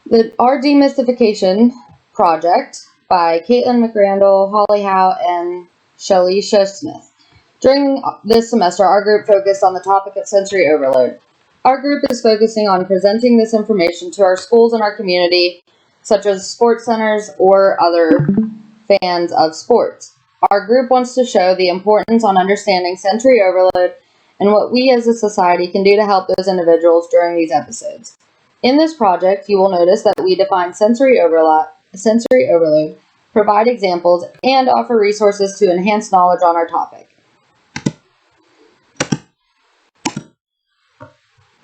Our Demystification project by Caitlin McRandall, Holly Howe, and Shalisha Smith. During this semester, our group focused on the topic of sensory overload. Our group is focusing on presenting this information to our schools and our community, such as sports centers or other fans of sports. Our group wants to show the importance on understanding sensory overload and what we as a society can do to help those individuals during these episodes. In this project, you will notice that we define sensory overload, provide examples, and offer resources to enhance knowledge on our topic.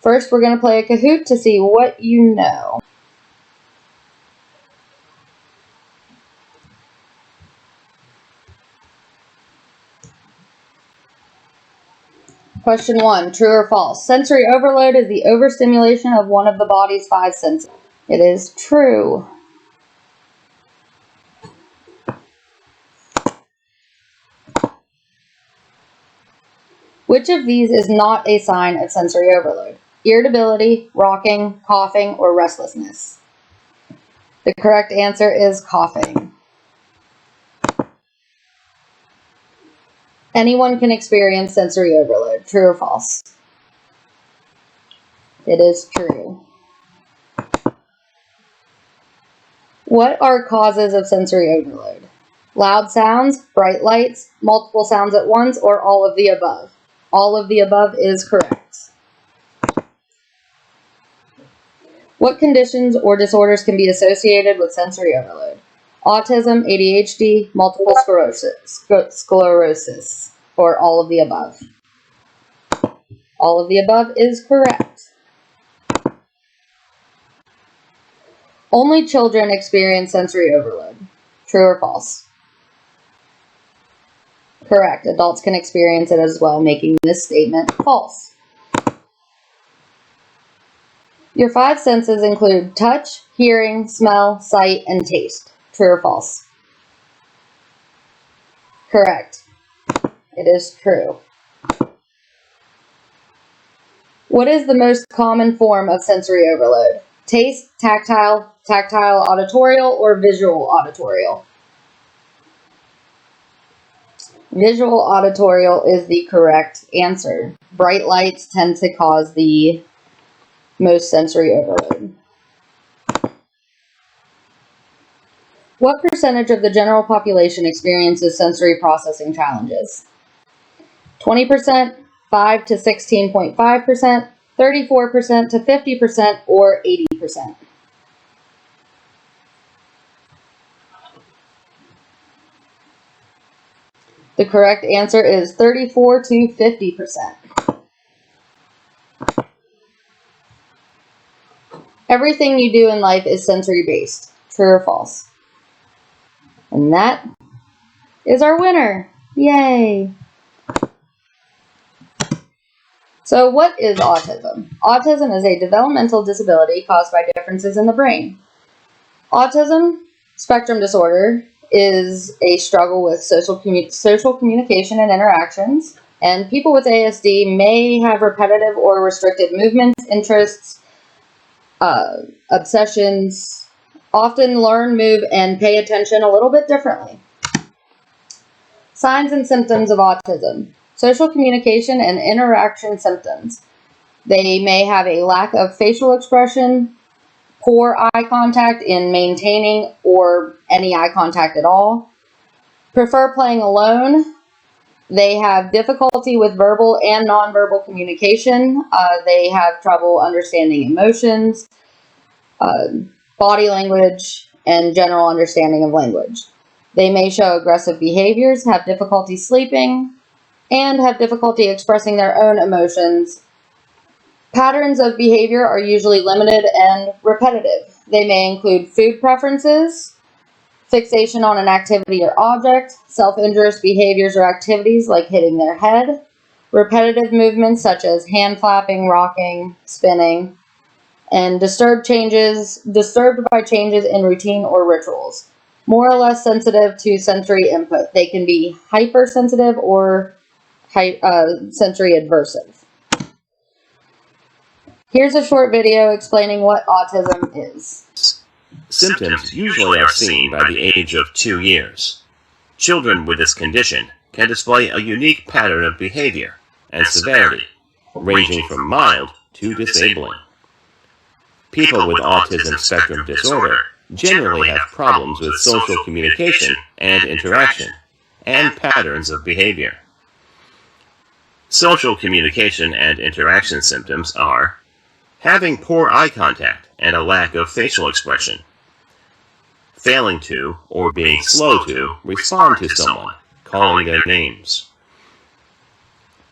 First, we're going to play a Kahoot to see what you know. Question 1, true or false? Sensory overload is the overstimulation of one of the body's 5 senses. It is true. Which of these is not a sign of sensory overload? Irritability, rocking, coughing, or restlessness? The correct answer is coughing. Anyone can experience sensory overload. True or false? It is true. What are causes of sensory overload? Loud sounds, bright lights, multiple sounds at once, or all of the above? All of the above is correct. What conditions or disorders can be associated with sensory overload? Autism, ADHD, multiple sclerosis, or all of the above? All of the above is correct. Only children experience sensory overload. True or false? Correct. Adults can experience it as well, making this statement false. Your 5 senses include touch, hearing, smell, sight, and taste. True or false? Correct. It is true. What is the most common form of sensory overload? Taste, tactile, auditorial, or visual auditorial? Visual auditorial is the correct answer. Bright lights tend to cause the most sensory overload. What percentage of the general population experiences sensory processing challenges? 20%, 5 to 16.5%, 34% to 50%, or 80%? The correct answer is 34 to 50%. Everything you do in life is sensory-based. True or false? And that is our winner. Yay! So what is autism? Autism is a developmental disability caused by differences in the brain. Autism spectrum disorder is a struggle with social communication and interactions, and people with ASD may have repetitive or restricted movements, interests, obsessions, often learn, move, and pay attention a little bit differently. Signs and symptoms of autism. Social communication and interaction symptoms. They may have a lack of facial expression, poor eye contact in maintaining or any eye contact at all, prefer playing alone. They have difficulty with verbal and nonverbal communication. They have trouble understanding emotions, body language, and general understanding of language. They may show aggressive behaviors, have difficulty sleeping, and have difficulty expressing their own emotions. Patterns of behavior are usually limited and repetitive. They may include food preferences, fixation on an activity or object, self-injurious behaviors or activities like hitting their head, repetitive movements such as hand flapping, rocking, spinning, and disturbed by changes in routine or rituals. More or less sensitive to sensory input. They can be hypersensitive or sensory aversive. Here's a short video explaining what autism is. Symptoms usually are seen by the age of 2 years. Children with this condition can display a unique pattern of behavior and severity, ranging from mild to disabling. People with autism spectrum disorder generally have problems with social communication and interaction, and patterns of behavior. Social communication and interaction symptoms are having poor eye contact and a lack of facial expression, failing to or being slow to respond to someone, calling their names,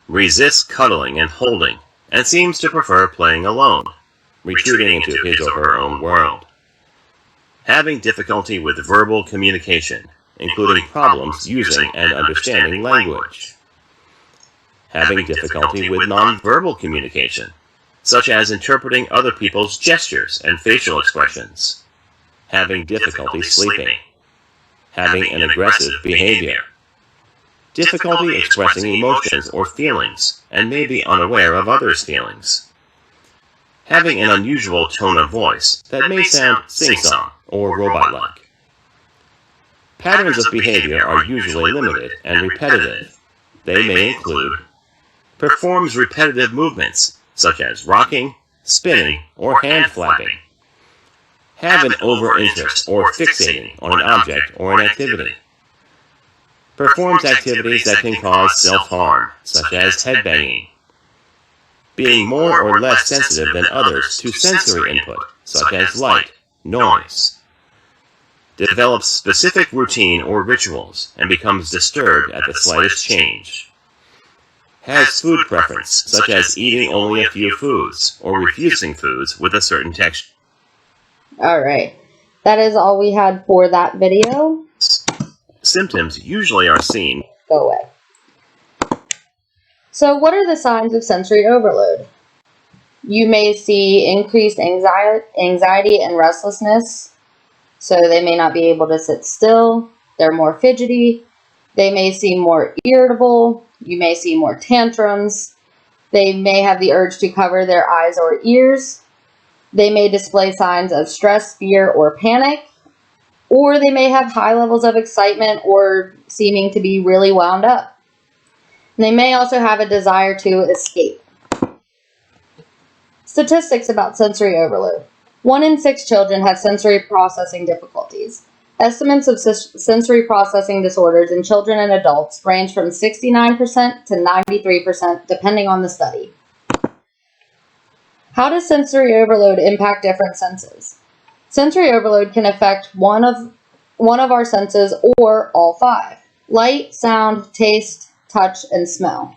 resists cuddling and holding, and seems to prefer playing alone, retreating into his or her own world, having difficulty with verbal communication, including problems using and understanding language, having difficulty with nonverbal communication, such as interpreting other people's gestures and facial expressions, having difficulty sleeping, having an aggressive behavior, difficulty expressing emotions or feelings and may be unaware of others' feelings, having an unusual tone of voice that may sound sing-song or robot-like. Patterns of behavior are usually limited and repetitive. They may include performs repetitive movements such as rocking, spinning, or hand flapping, have an over-interest or fixating on an object or an activity, performs activities that can cause self-harm, such as headbanging, being more or less sensitive than others to sensory input, such as light, noise, develops specific routine or rituals and becomes disturbed at the slightest change, has food preference, such as eating only a few foods or refusing foods with a certain texture. Alright, that is all we had for that video. Symptoms usually are seen. Go away. So what are the signs of sensory overload? You may see increased anxiety and restlessness, so they may not be able to sit still. They're more fidgety. They may seem more irritable. You may see more tantrums. They may have the urge to cover their eyes or ears. They may display signs of stress, fear, or panic. Or they may have high levels of excitement or seeming to be really wound up. And they may also have a desire to escape. Statistics about sensory overload. 1 in 6 children have sensory processing difficulties. Estimates of sensory processing disorders in children and adults range from 69% to 93% depending on the study. How does sensory overload impact different senses? Sensory overload can affect one of our senses or all 5. Light, sound, taste, touch, and smell.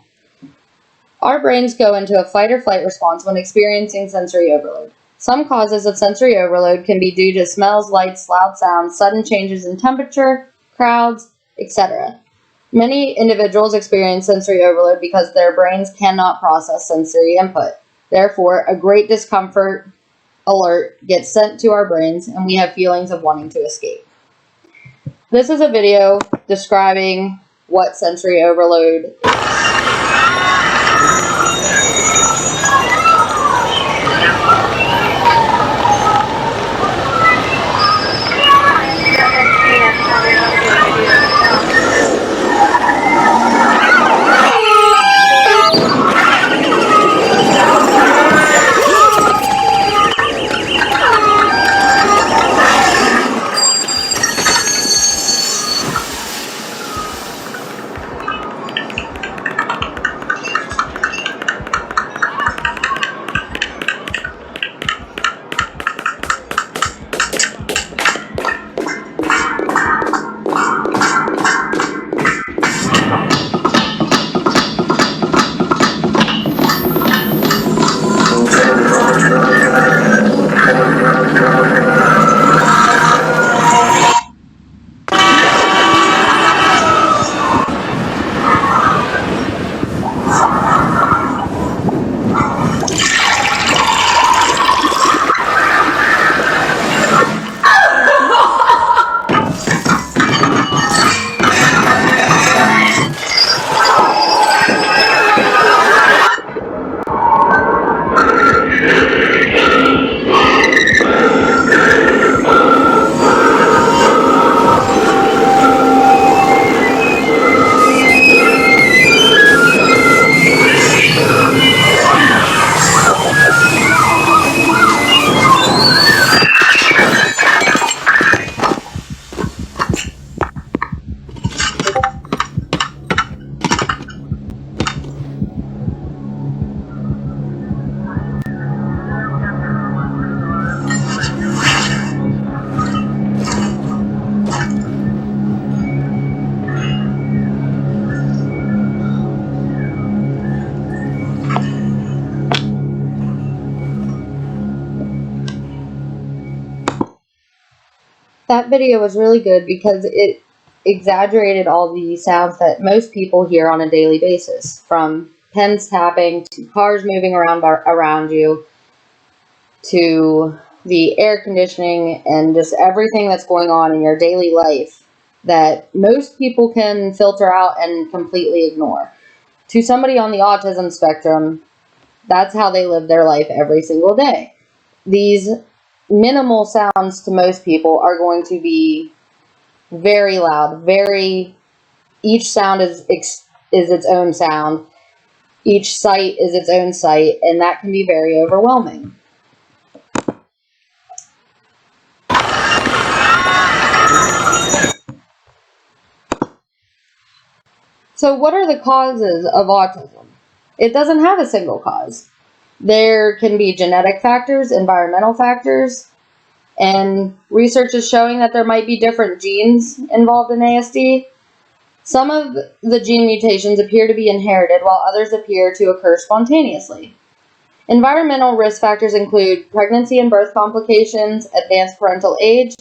Our brains go into a fight or flight response when experiencing sensory overload. Some causes of sensory overload can be due to smells, lights, loud sounds, sudden changes in temperature, crowds, etc. Many individuals experience sensory overload because their brains cannot process sensory input. Therefore, a great discomfort alert gets sent to our brains and we have feelings of wanting to escape. This is a video describing what sensory overload is. That video was really good because it exaggerated all the sounds that most people hear on a daily basis, from pens tapping to cars moving around you to the air conditioning and just everything that's going on in your daily life that most people can filter out and completely ignore. To somebody on the autism spectrum, that's how they live their life every single day. These minimal sounds to most people are going to be very loud, each sound is its own sound. Each sight is its own sight, and that can be very overwhelming. So what are the causes of autism? It doesn't have a single cause. There can be genetic factors, environmental factors, and research is showing that there might be different genes involved in ASD. Some of the gene mutations appear to be inherited, while others appear to occur spontaneously. Environmental risk factors include pregnancy and birth complications, advanced parental age,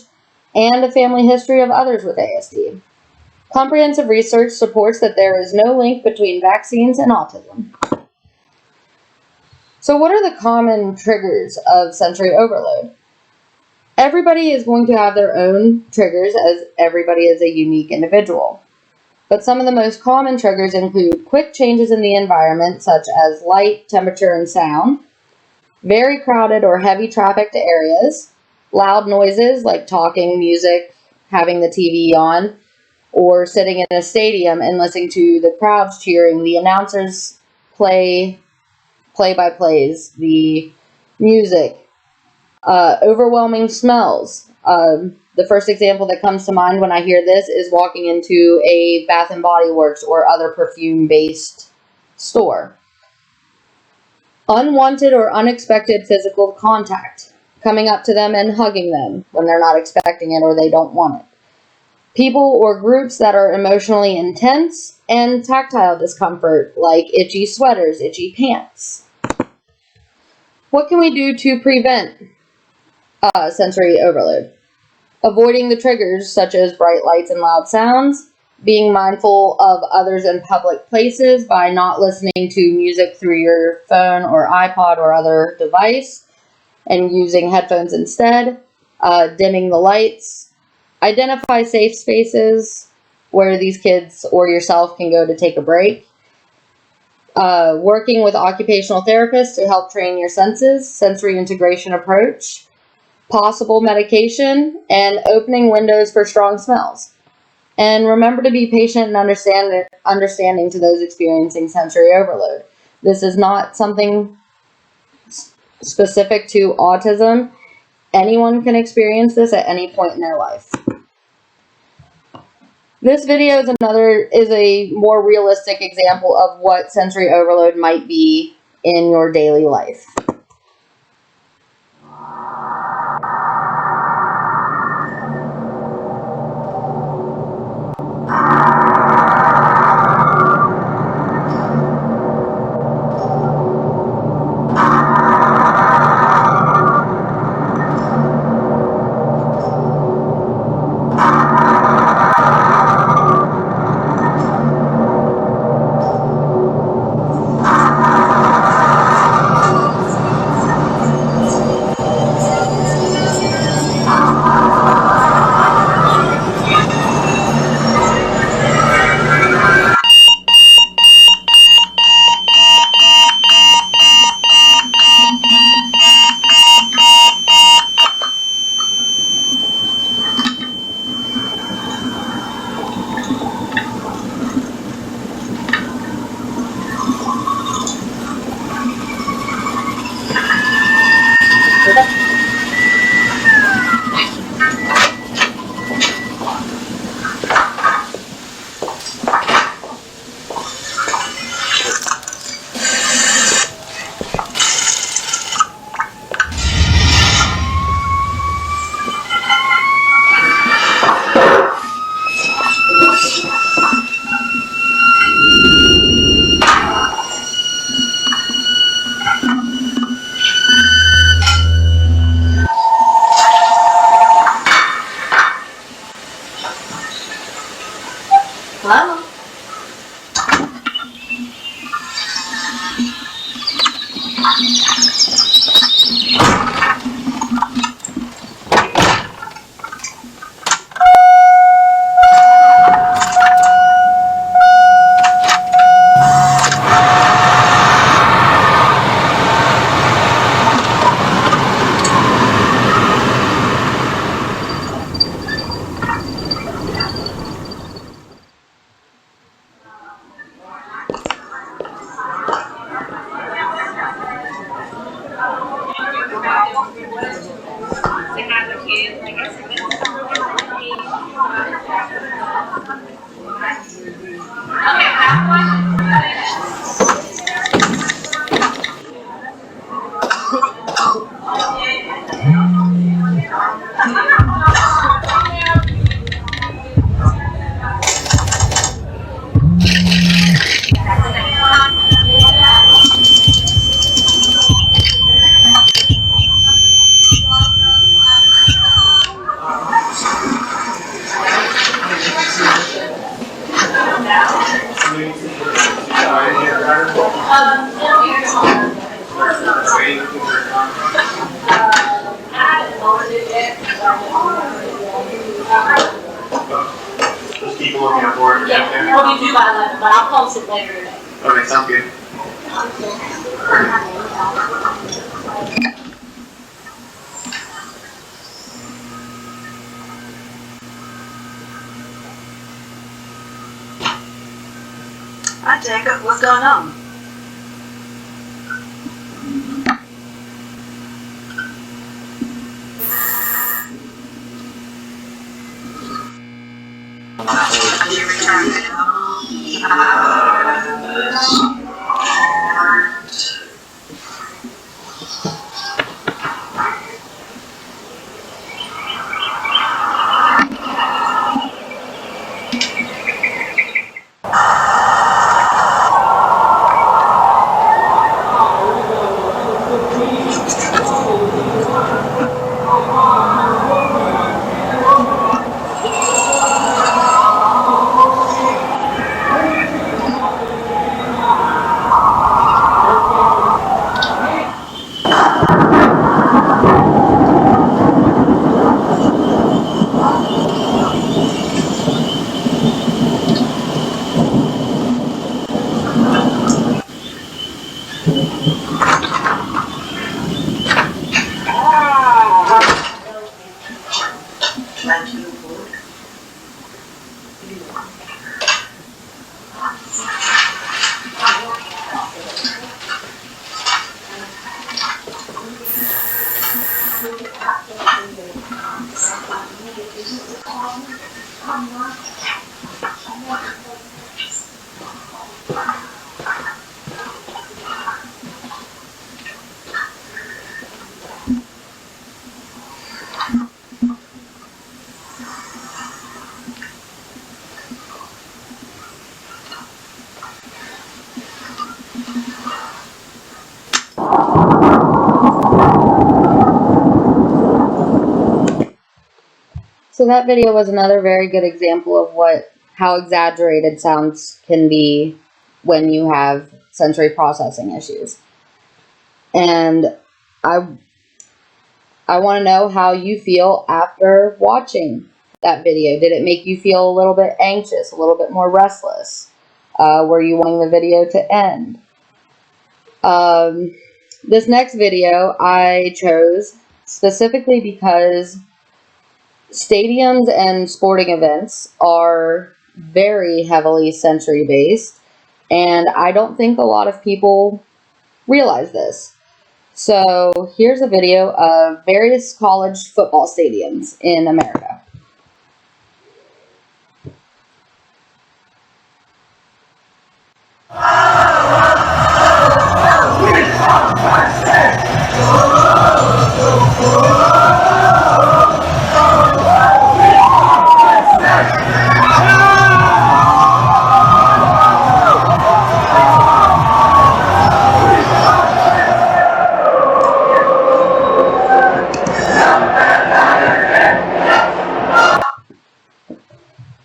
and a family history of others with ASD. Comprehensive research supports that there is no link between vaccines and autism. So what are the common triggers of sensory overload? Everybody is going to have their own triggers, as everybody is a unique individual. But some of the most common triggers include quick changes in the environment, such as light, temperature, and sound, very crowded or heavy trafficked areas, loud noises like talking, music, having the TV on, or sitting in a stadium and listening to the crowds cheering, the announcers play-by-plays, the music, overwhelming smells. The first example that comes to mind when I hear this is walking into a Bath and Body Works or other perfume-based store. Unwanted or unexpected physical contact, coming up to them and hugging them when they're not expecting it or they don't want it. People or groups that are emotionally intense, and tactile discomfort like itchy sweaters, itchy pants. What can we do to prevent sensory overload? Avoiding the triggers such as bright lights and loud sounds, being mindful of others in public places by not listening to music through your phone or iPod or other device and using headphones instead, dimming the lights. Identify safe spaces where these kids or yourself can go to take a break. Working with occupational therapists to help train your senses, sensory integration approach, possible medication, and opening windows for strong smells. And remember to be patient and understanding to those experiencing sensory overload. This is not something specific to autism. Anyone can experience this at any point in their life. This video is a more realistic example of what sensory overload might be in your daily life. Just keep looking out for it. Yeah, we'll be due by 11, but I'll post it later today. Okay, sounds good. Hi, Jacob. What's going on? You returned So that video was another very good example of how exaggerated sounds can be when you have sensory processing issues. And I want to know how you feel after watching that video. Did it make you feel a little bit anxious, a little bit more restless? Were you wanting the video to end? This next video I chose specifically because stadiums and sporting events are very heavily sensory based, and I don't think a lot of people realize this. So here's a video of various college football stadiums in America.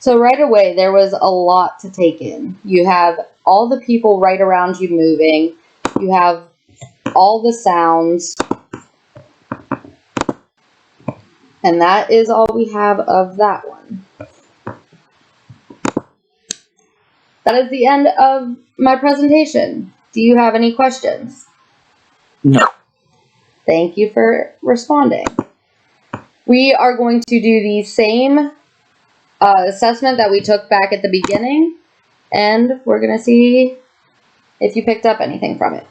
So right away, there was a lot to take in. You have all the people right around you moving. You have all the sounds. And that is all we have of that one. That is the end of my presentation. Do you have any questions? No. Thank you for responding. We are going to do the same assessment that we took back at the beginning, and we're going to see if you picked up anything from it.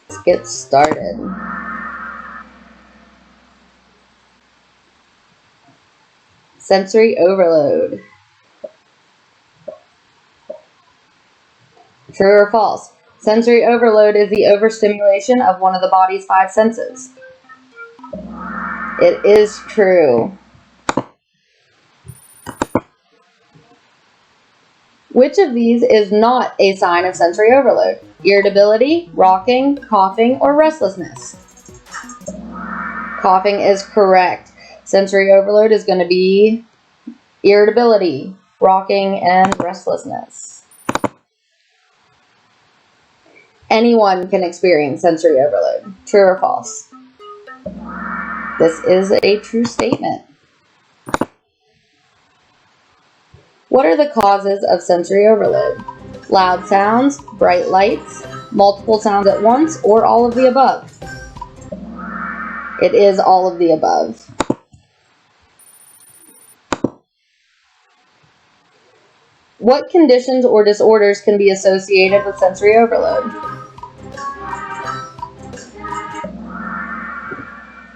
Let's get started. Sensory overload. True or false? Sensory overload is the overstimulation of one of the body's 5 senses. It is true. Which of these is not a sign of sensory overload? Irritability, rocking, coughing, or restlessness? Coughing is correct. Sensory overload is going to be irritability, rocking, and restlessness. Anyone can experience sensory overload. True or false? This is a true statement. What are the causes of sensory overload? Loud sounds, bright lights, multiple sounds at once, or all of the above? It is all of the above. What conditions or disorders can be associated with sensory overload?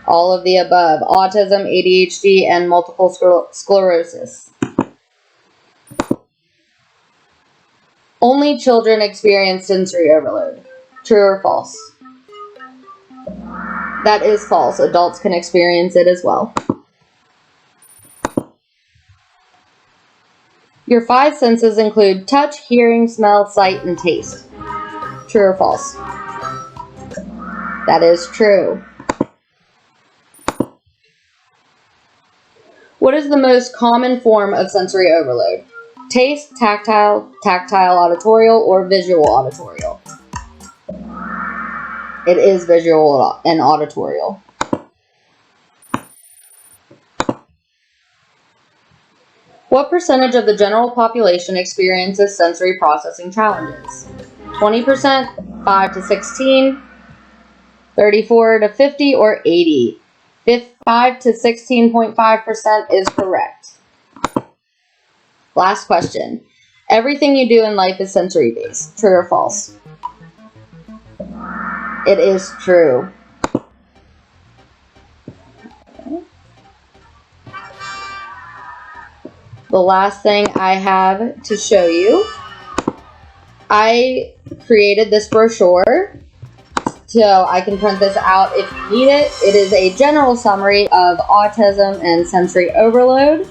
All of the above. Autism, ADHD, and multiple sclerosis. Only children experience sensory overload. True or false? That is false. Adults can experience it as well. Your 5 senses include touch, hearing, smell, sight, and taste. True or false? That is true. What is the most common form of sensory overload? Taste, tactile, auditorial, or visual auditorial? It is visual and auditorial. What percentage of the general population experiences sensory processing challenges? 20%, 5 to 16, 34 to 50, or 80? 5 to 16.5% is correct. Last question. Everything you do in life is sensory based. True or false? It is true. The last thing I have to show you, I created this brochure so I can print this out if you need it. It is a general summary of autism and sensory overload.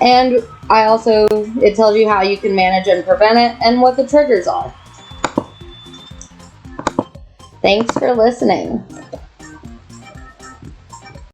And it tells you how you can manage and prevent it and what the triggers are. Thanks for listening.